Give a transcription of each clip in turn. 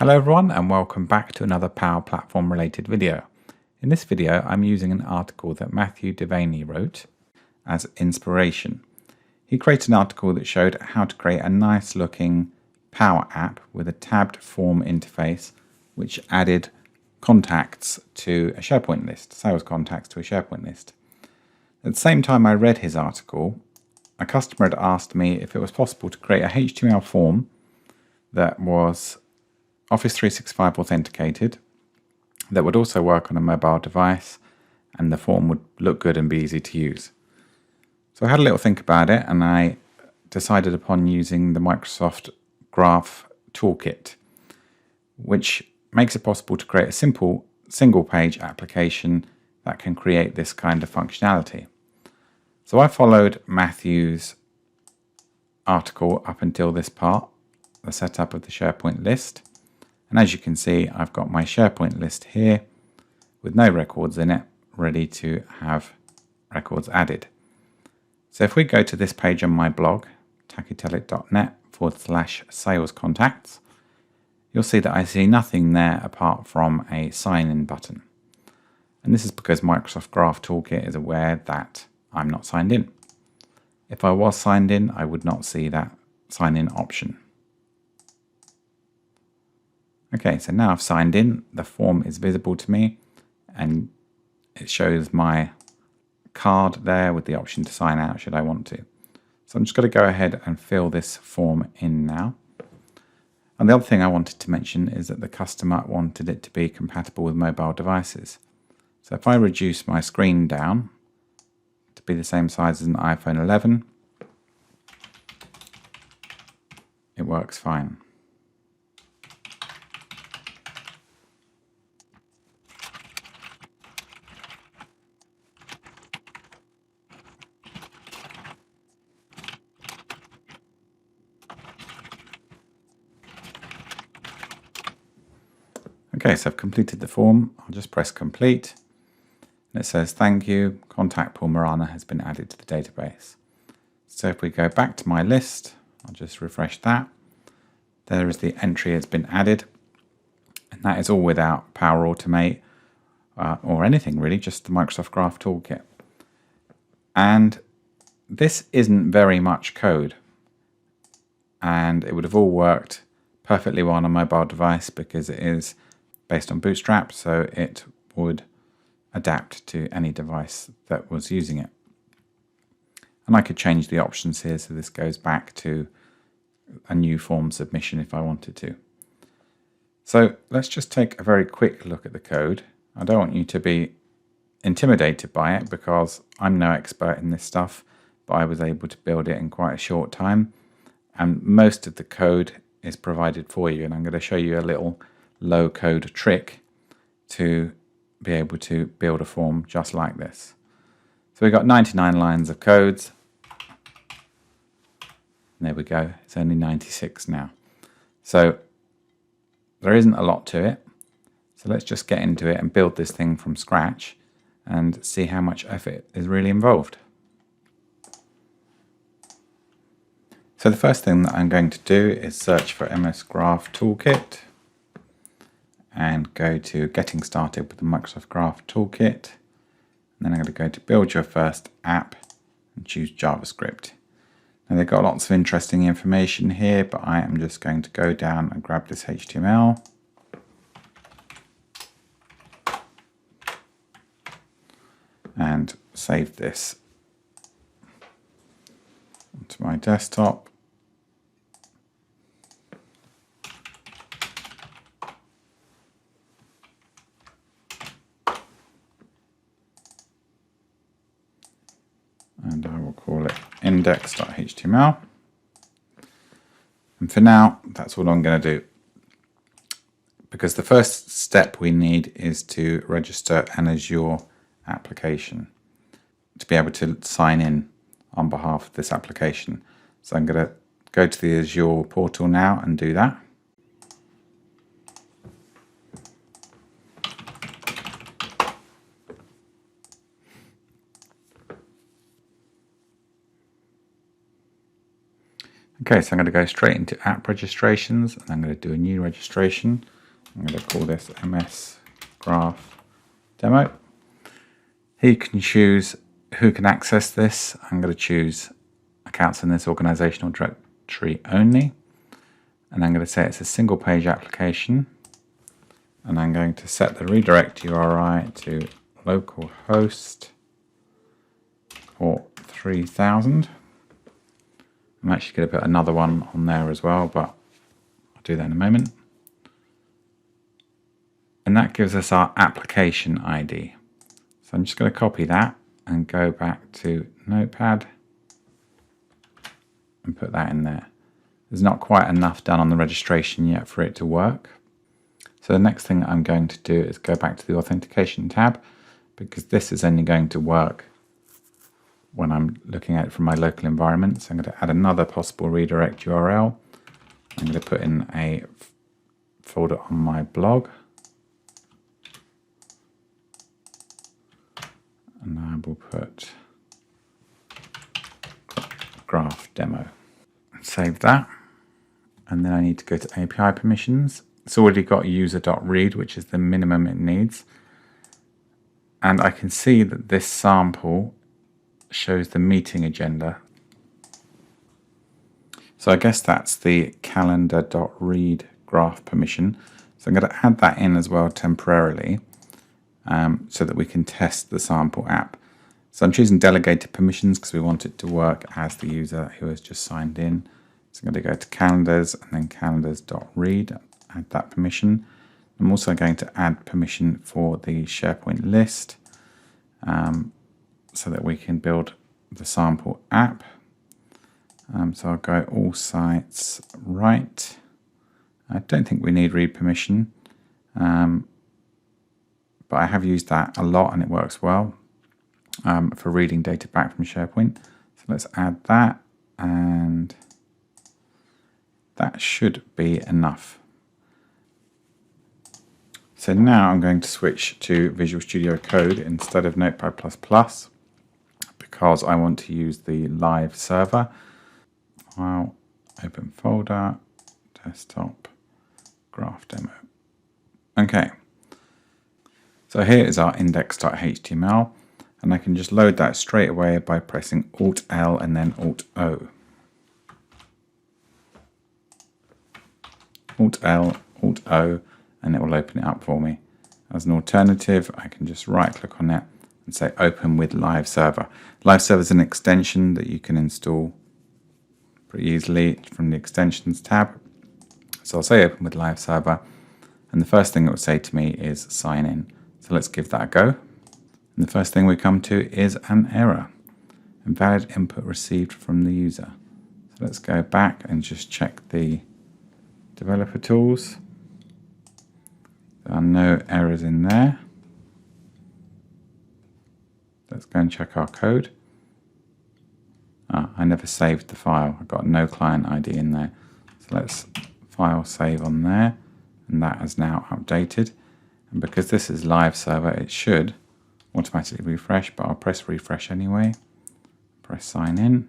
Hello everyone and welcome back to another Power Platform related video. In this video I'm using an article that Matthew Devaney wrote as inspiration. He created an article that showed how to create a nice looking Power App with a tabbed form interface which added contacts to a SharePoint list, sales contacts to a SharePoint list. At the same time I read his article, a customer had asked me if it was possible to create a HTML form that was Office 365 authenticated, that would also work on a mobile device, and the form would look good and be easy to use. So I had a little think about it and I decided upon using the Microsoft Graph Toolkit, which makes it possible to create a simple single page application that can create this kind of functionality. So I followed Matthew's article up until this part, the setup of the SharePoint list. And as you can see, I've got my SharePoint list here with no records in it, ready to have records added. So if we go to this page on my blog, tachytelic.net/sales contacts, you'll see that I see nothing there apart from a sign-in button. And this is because Microsoft Graph Toolkit is aware that I'm not signed in. If I was signed in, I would not see that sign-in option. Okay, so now I've signed in, the form is visible to me and it shows my card there with the option to sign out should I want to. So I'm just going to go ahead and fill this form in now. And the other thing I wanted to mention is that the customer wanted it to be compatible with mobile devices. So if I reduce my screen down to be the same size as an iPhone 11, it works fine. Okay, so I've completed the form. I'll just press complete. And it says, thank you, contact Paul Marana has been added to the database. So if we go back to my list, I'll just refresh that. There is the entry has been added. And that is all without Power Automate or anything really, just the Microsoft Graph Toolkit. And this isn't very much code. And it would have all worked perfectly well on a mobile device because it is based on Bootstrap, so it would adapt to any device that was using it. And I could change the options here so this goes back to a new form submission if I wanted to. So let's just take a very quick look at the code. I don't want you to be intimidated by it because I'm no expert in this stuff, but I was able to build it in quite a short time. And most of the code is provided for you, and I'm going to show you a little low-code trick to be able to build a form just like this. So we've got 99 lines of codes. There we go, it's only 96 now. So there isn't a lot to it. So let's just get into it and build this thing from scratch and see how much effort is really involved. So the first thing that I'm going to do is search for MS Graph Toolkit and go to Getting Started with the Microsoft Graph Toolkit. And then I'm going to go to Build Your First App and choose JavaScript. Now they've got lots of interesting information here, but I am just going to go down and grab this HTML. And save this onto my desktop. And I will call it index.html. And for now, that's all I'm going to do. Because the first step we need is to register an Azure application to be able to sign in on behalf of this application. So I'm going to go to the Azure portal now and do that. Okay, so I'm going to go straight into app registrations, and I'm going to do a new registration. I'm going to call this MS Graph Demo. Here you can choose who can access this. I'm going to choose accounts in this organizational directory only. And I'm going to say it's a single page application. And I'm going to set the redirect URI to localhost port 3000. I'm actually going to put another one on there as well, but I'll do that in a moment. And that gives us our application ID. So I'm just going to copy that and go back to Notepad and put that in there. There's not quite enough done on the registration yet for it to work. So the next thing I'm going to do is go back to the authentication tab, because this is only going to work when I'm looking at it from my local environment. So I'm going to add another possible redirect URL. I'm going to put in a folder on my blog. And I will put graph demo. Save that. And then I need to go to API permissions. It's already got user.read, which is the minimum it needs. And I can see that this sample shows the meeting agenda. So I guess that's the calendar.read graph permission. So I'm going to add that in as well temporarily, so that we can test the sample app. So I'm choosing delegated permissions because we want it to work as the user who has just signed in. So I'm going to go to calendars and then calendars.read, add that permission. I'm also going to add permission for the SharePoint list, so that we can build the sample app. So I'll go all sites right. I don't think we need read permission, but I have used that a lot and it works well for reading data back from SharePoint. So let's add that, and that should be enough. So now I'm going to switch to Visual Studio Code instead of Notepad++, because I want to use the live server. File, open folder, desktop, graph demo. Okay, so here is our index.html, and I can just load that straight away by pressing Alt-L and then Alt-O. Alt-L, Alt-O, and it will open it up for me. As an alternative, I can just right click on it and say open with live server. Live server is an extension that you can install pretty easily from the extensions tab. So I'll say open with live server, and the first thing it will say to me is sign in. So let's give that a go. And the first thing we come to is an error. Invalid input received from the user. So let's go back and just check the developer tools. There are no errors in there. Let's go and check our code. I never saved the file. I've got no client ID in there. So let's file save on there, and that is now updated. And because this is live server, it should automatically refresh, but I'll press refresh anyway. Press sign in.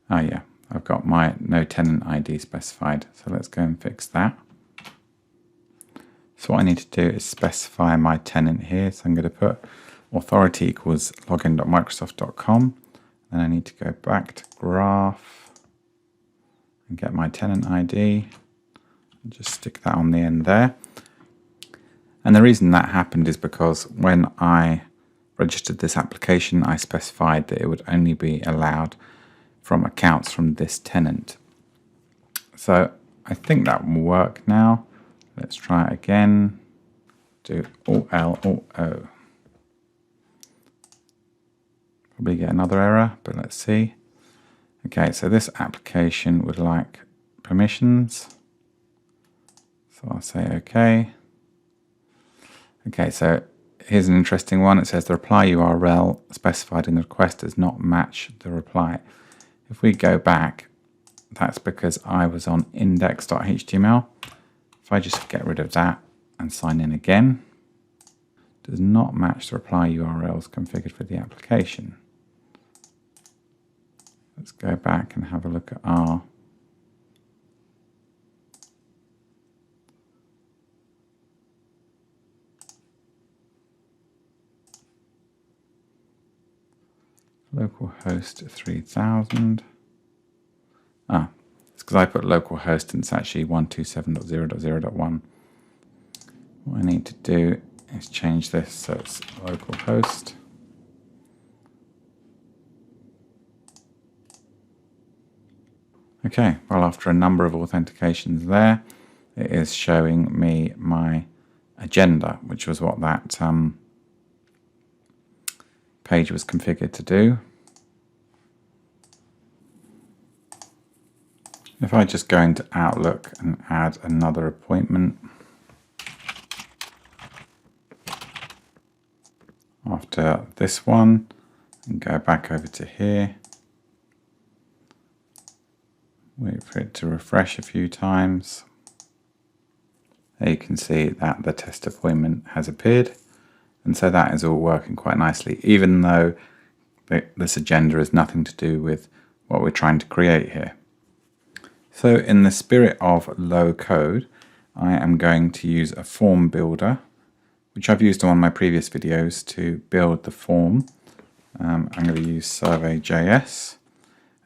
Oh yeah, I've got my no tenant ID specified. So let's go and fix that. So what I need to do is specify my tenant here. So I'm going to put authority equals login.microsoft.com. Then I need to go back to graph and get my tenant ID. And just stick that on the end there. And the reason that happened is because when I registered this application, I specified that it would only be allowed from accounts from this tenant. So I think that will work now. Let's try it again. Do Alt-L, Alt-O. Probably get another error, but let's see. Okay, so this application would like permissions. So I'll say OK. Okay, so here's an interesting one. It says the reply URL specified in the request does not match the reply. If we go back, that's because I was on index.html. If I just get rid of that and sign in again, does not match the reply URLs configured for the application. Let's go back and have a look at our localhost 3000. It's because I put localhost and it's actually 127.0.0.1. What I need to do is change this so it's localhost. Okay, well, after a number of authentications there, it is showing me my agenda, which was what that page was configured to do. If I just go into Outlook and add another appointment after this one and go back over to here, wait for it to refresh a few times. There you can see that the test appointment has appeared, and so that is all working quite nicely, even though this agenda has nothing to do with what we're trying to create here. So in the spirit of low code, I am going to use a form builder, which I've used on one of my previous videos to build the form. I'm going to use survey.js,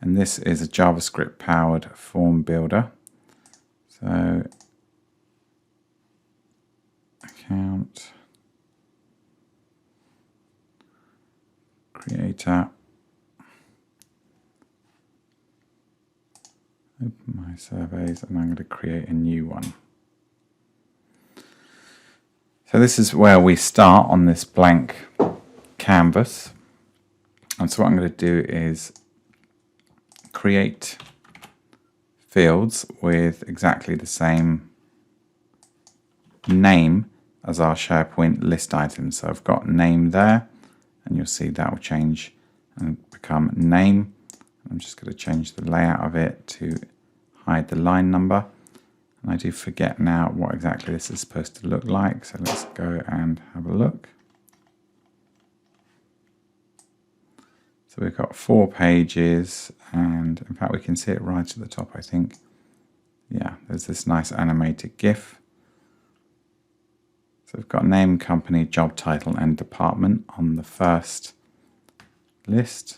and this is a JavaScript powered form builder. So account, creator, open my surveys, and I'm going to create a new one. So this is where we start on this blank canvas. And so what I'm going to do is create fields with exactly the same name as our SharePoint list items. So I've got name there, and you'll see that will change and become name. I'm just going to change the layout of it to hide the line number. And I do forget now what exactly this is supposed to look like. So let's go and have a look. So we've got 4 pages, and in fact we can see it right at the top, I think. Yeah, there's this nice animated GIF. So we've got name, company, job title, and department on the first list.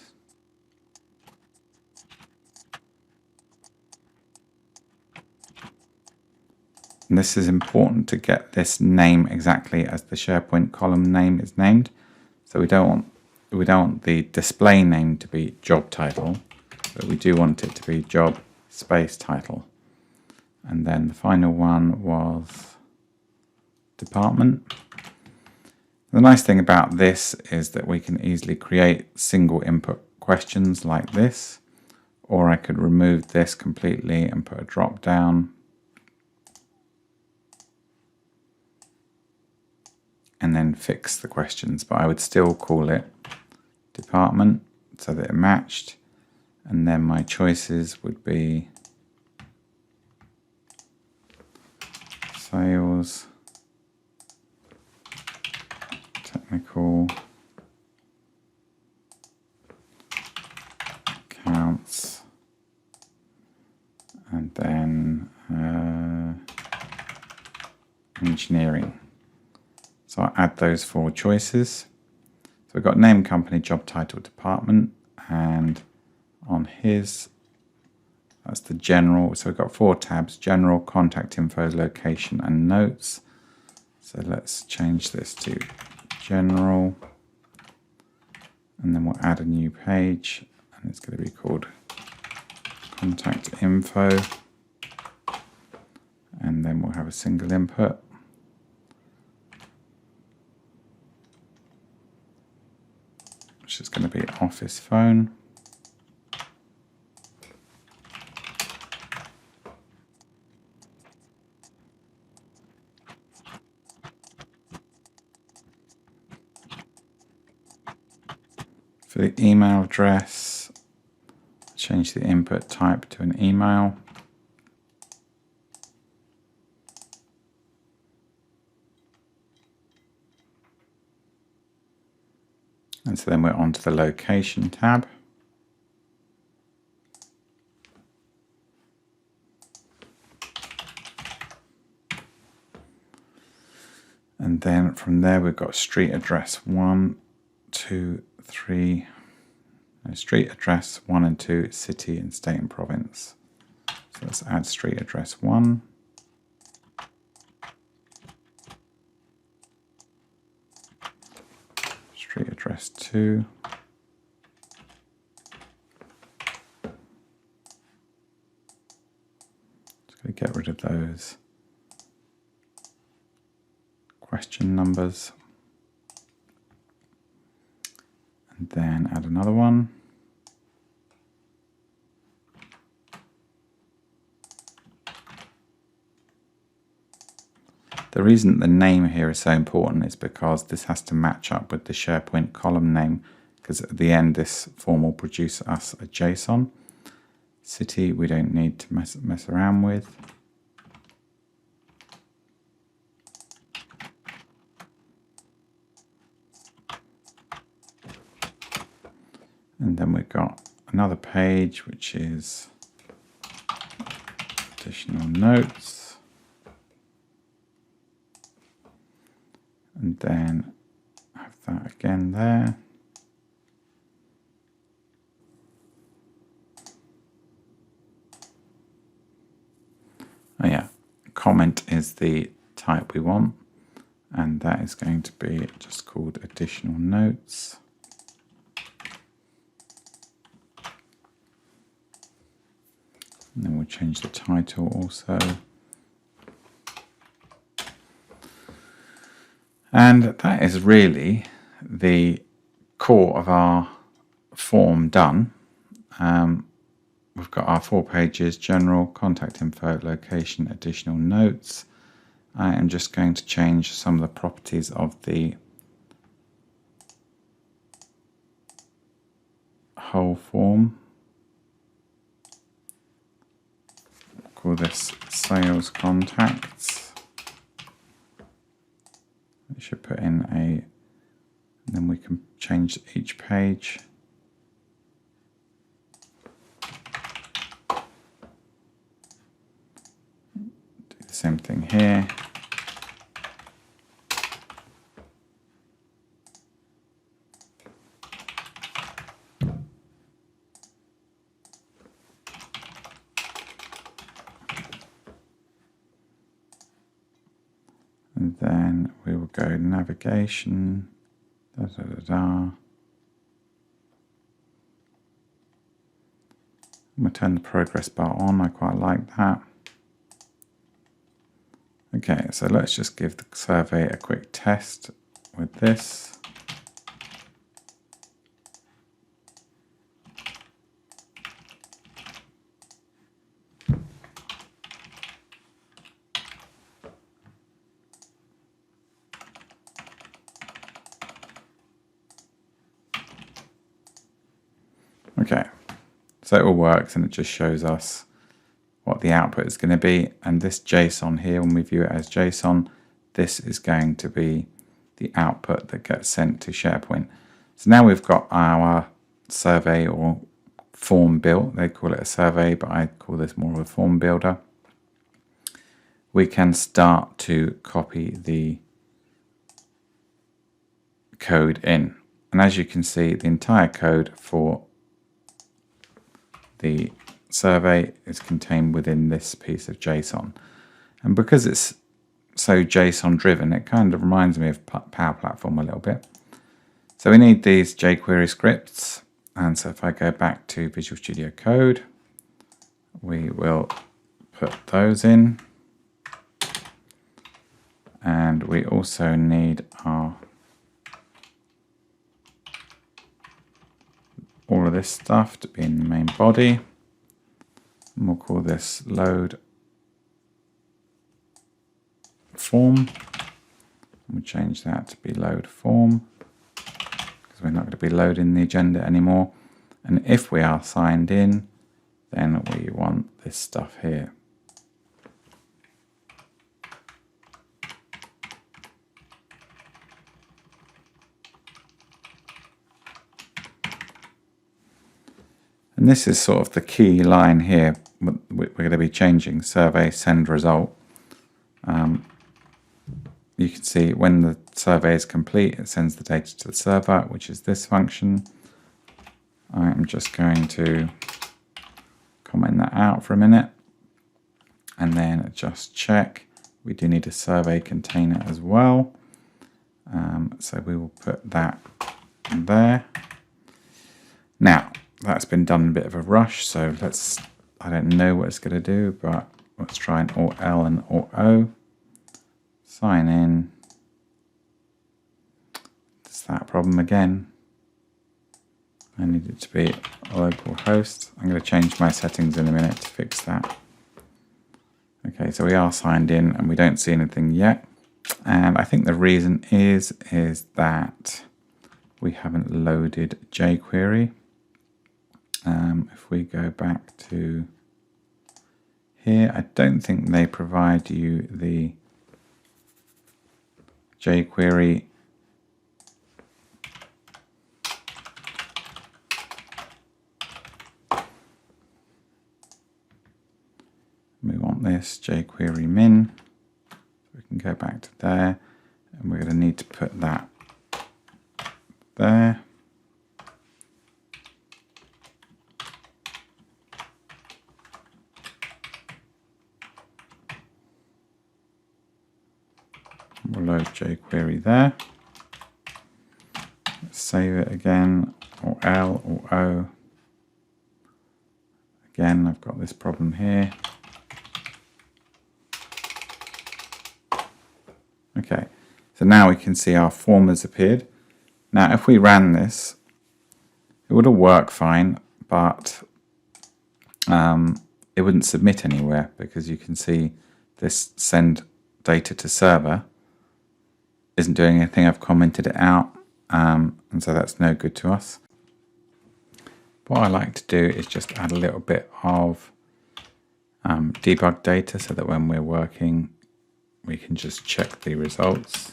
And this is important to get this name exactly as the SharePoint column name is named. So we don't want the display name to be job title, but we do want it to be job space title. And then the final one was department. The nice thing about this is that we can easily create single input questions like this, or I could remove this completely and put a drop down and then fix the questions, but I would still call it department so that it matched. And then my choices would be sales, technical, accounts, and then engineering. So I'll add those 4 choices. So we've got name, company, job title, department, and on his, that's the general. So we've got 4 tabs: general, contact info, location, and notes. So let's change this to general, and then we'll add a new page, and it's going to be called contact info, and then we'll have a single input. Which is going to be office phone. For the email address, change the input type to an email. And so then we're on to the location tab. And then from there we've got street address 1, 2, 3, street address 1 and 2, city and state and province. So let's add street address 1. Street address 2. Just going to get rid of those question numbers. And then add another one. The reason the name here is so important is because this has to match up with the SharePoint column name, because at the end this form will produce us a JSON. City we don't need to mess around with. And then we've got another page which is additional notes. And then have that again there. Oh yeah, comment is the type we want, and that is going to be just called additional notes. And then we'll change the title also. And that is really the core of our form done. We've got our 4 pages: general, contact info, location, additional notes. I am just going to change some of the properties of the whole form. We'll call this sales contacts. We should put in and then we can change each page. Do the same thing here. And then we will go navigation, We'll turn the progress bar on, I quite like that. Okay, so let's just give the survey a quick test with this. Okay, so it all works and it just shows us what the output is going to be. And this JSON here, when we view it as JSON, this is going to be the output that gets sent to SharePoint. So now we've got our survey or form built. They call it a survey, but I call this more of a form builder. We can start to copy the code in. And as you can see, the entire code for the survey is contained within this piece of JSON. And because it's so JSON driven, it kind of reminds me of Power Platform a little bit. So we need these jQuery scripts. And so if I go back to Visual Studio Code, we will put those in. And we also need our all of this stuff to be in the main body. And we'll call this load form. We'll change that to be load form because we're not going to be loading the agenda anymore. And if we are signed in, then we want this stuff here. And this is sort of the key line here. We're going to be changing survey send result. you can see when the survey is complete, it sends the data to the server, which is this function. I'm just going to comment that out for a minute and then just check. We do need a survey container as well. So we will put that there. Now, that's been done in a bit of a rush, so I don't know what it's going to do, but let's try an Alt-L and Alt-O. Sign in. It's that problem again. I need it to be a local host. I'm going to change my settings in a minute to fix that. Okay, so we are signed in and we don't see anything yet. And I think the reason is that we haven't loaded jQuery. If we go back to here, I don't think they provide you the jQuery we want this jQuery min. We can go back to there and we're going to need to put that there. We'll load jQuery there. Let's save it again, or L or O. Again, I've got this problem here. Okay, so now we can see our form has appeared. Now, if we ran this, it would have worked fine, but it wouldn't submit anywhere because you can see this send data to server isn't doing anything. I've commented it out, and so that's no good to us. What I like to do is just add a little bit of debug data so that when we're working, we can just check the results.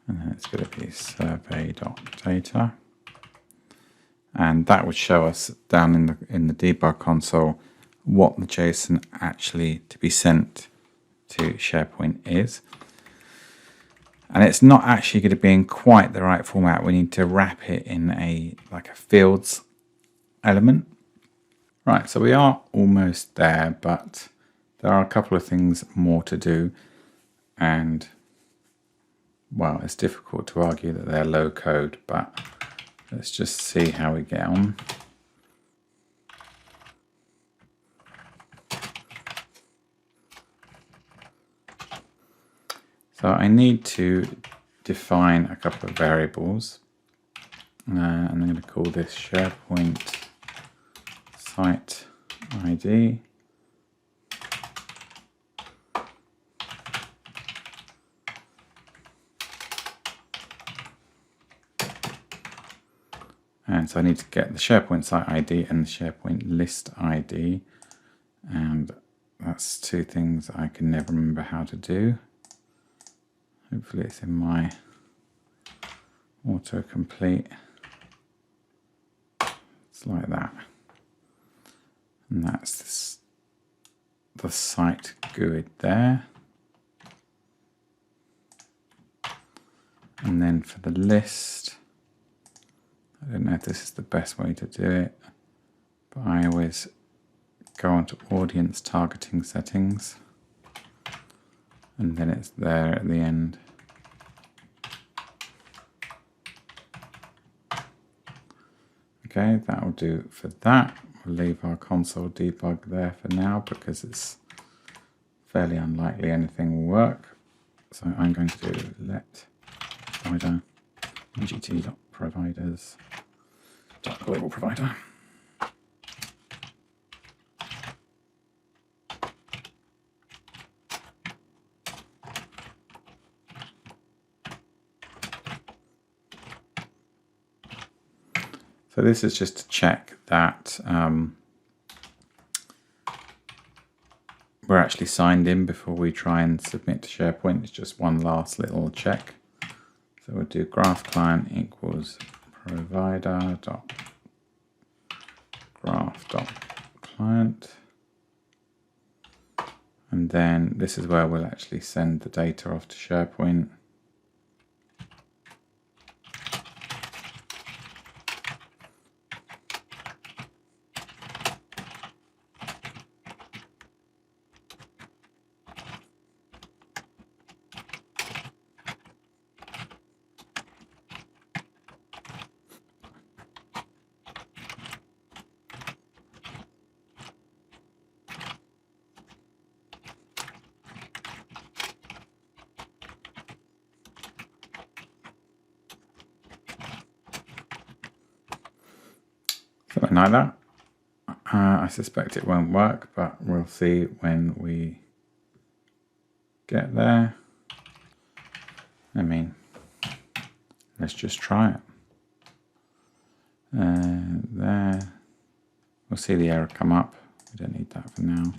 And then it's going to be survey.data. And that would show us down in the debug console what the JSON actually to be sent to SharePoint is. And it's not actually going to be in quite the right format. We need to wrap it in like a fields element. Right, so we are almost there, but there are a couple of things more to do. And well, it's difficult to argue that they're low code, but let's just see how we get on. So I need to define a couple of variables, and I'm going to call this SharePoint site ID. And so I need to get the SharePoint site ID and the SharePoint list ID. And that's two things I can never remember how to do. Hopefully it's in my autocomplete. It's like that. And that's the site GUID there. And then for the list, I don't know if this is the best way to do it, but I always go onto audience targeting settings, and then it's there at the end. Okay, that will do for that. We'll leave our console debug there for now because it's fairly unlikely anything will work. So I'm going to do let provider gt.providers.global provider. So this is just to check that we're actually signed in before we try and submit to SharePoint. It's just one last little check. So we'll do graph client equals provider dot graph.client. And then this is where we'll actually send the data off to SharePoint. Something like that. I suspect it won't work, but we'll see when we get there. I mean, let's just try it. There. We'll see the error come up. We don't need that for now.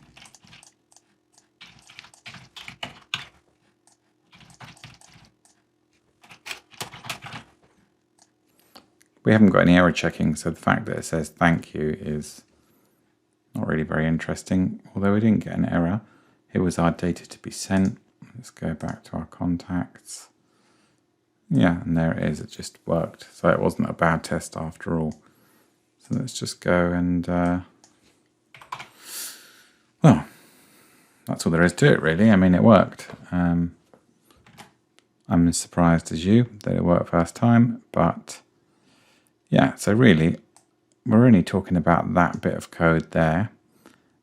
We haven't got any error checking, so the fact that it says thank you is not really very interesting. Although we didn't get an error. Here was our data to be sent. Let's go back to our contacts. Yeah, and there it is. It just worked. So it wasn't a bad test after all. So let's just go and, well, that's all there is to it really. I mean, it worked. I'm as surprised as you that it worked first time, but yeah, so really, we're only talking about that bit of code there.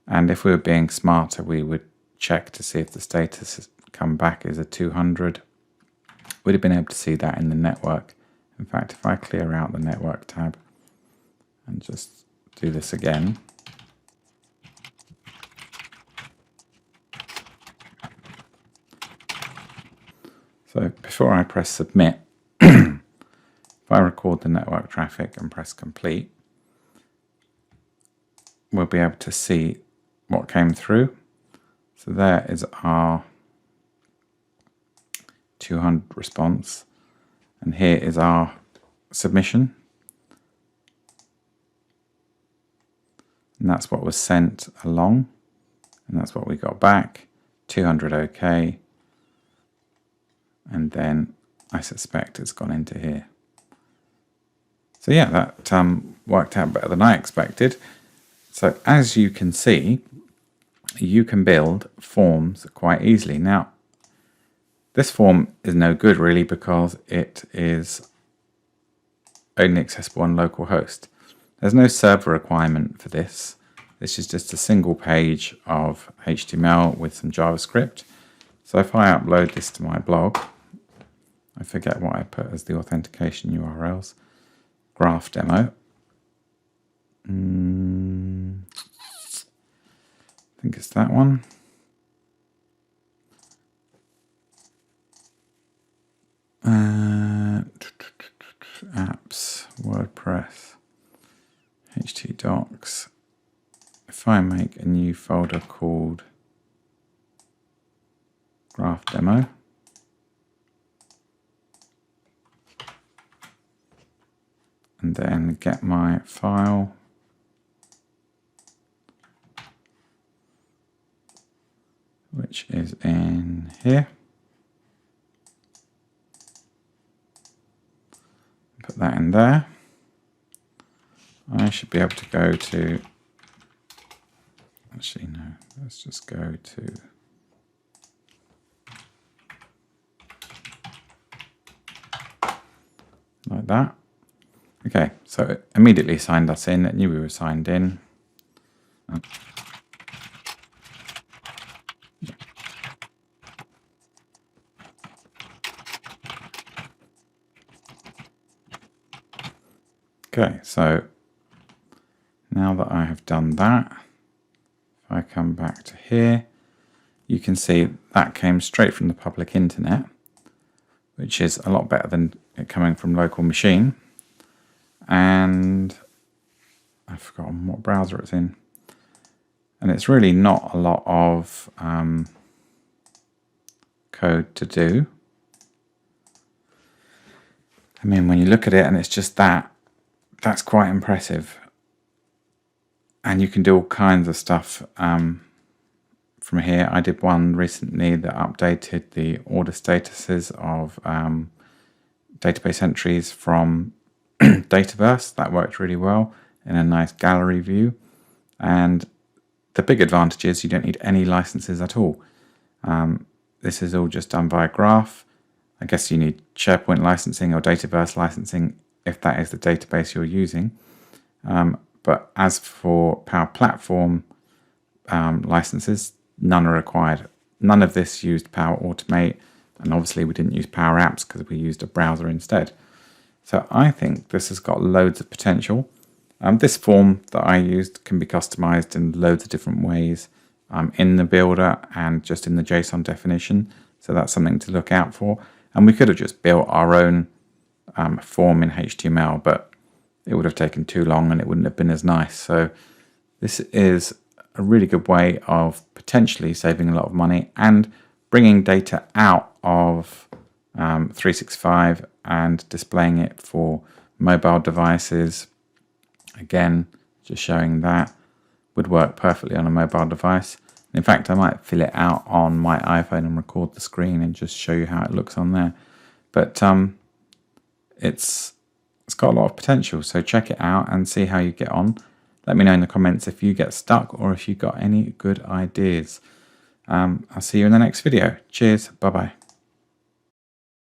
And if we were being smarter, we would check to see if the status has come back as a 200. We'd have been able to see that in the network. In fact, if I clear out the network tab and just do this again. So before I press submit, if I record the network traffic and press complete, we'll be able to see what came through. So there is our 200 response, and here is our submission. And that's what was sent along, and that's what we got back, 200 OK. And then I suspect it's gone into here. So yeah, that worked out better than I expected. So as you can see, you can build forms quite easily. Now, this form is no good really because it is only accessible on localhost. There's no server requirement for this. This is just a single page of HTML with some JavaScript. So if I upload this to my blog, I forget what I put as the authentication URLs. Graph demo. I think it's that one. Apps, WordPress, htdocs. If I make a new folder called Graph Demo, and then get my file, which is in here. Put that in there. I should be able to go to, actually no, let's just go to like that. Okay, so it immediately signed us in. It knew we were signed in. Okay, so now that I have done that, if I come back to here, you can see that came straight from the public internet, which is a lot better than it coming from local machine. And I've forgotten what browser it's in. And it's really not a lot of code to do. I mean, when you look at it and it's just that, that's quite impressive. And you can do all kinds of stuff from here. I did one recently that updated the order statuses of database entries from Dataverse. That worked really well in a nice gallery view. And the big advantage is you don't need any licenses at all. This is all just done via Graph. I guess you need SharePoint licensing or Dataverse licensing if that is the database you're using. But as for Power Platform licenses, none are required. None of this used Power Automate, and obviously we didn't use PowerApps because we used a browser instead. So I think this has got loads of potential. This form that I used can be customized in loads of different ways in the builder and just in the JSON definition. So that's something to look out for. And we could have just built our own form in HTML, but it would have taken too long and it wouldn't have been as nice. So this is a really good way of potentially saving a lot of money and bringing data out of 365 and displaying it for mobile devices. Again, just showing that would work perfectly on a mobile device. In fact, I might fill it out on my iPhone and record the screen and just show you how it looks on there. But it's got a lot of potential, so check it out and see how you get on. Let me know in the comments if you get stuck or if you got any good ideas. I'll see you in the next video. Cheers. Bye-bye.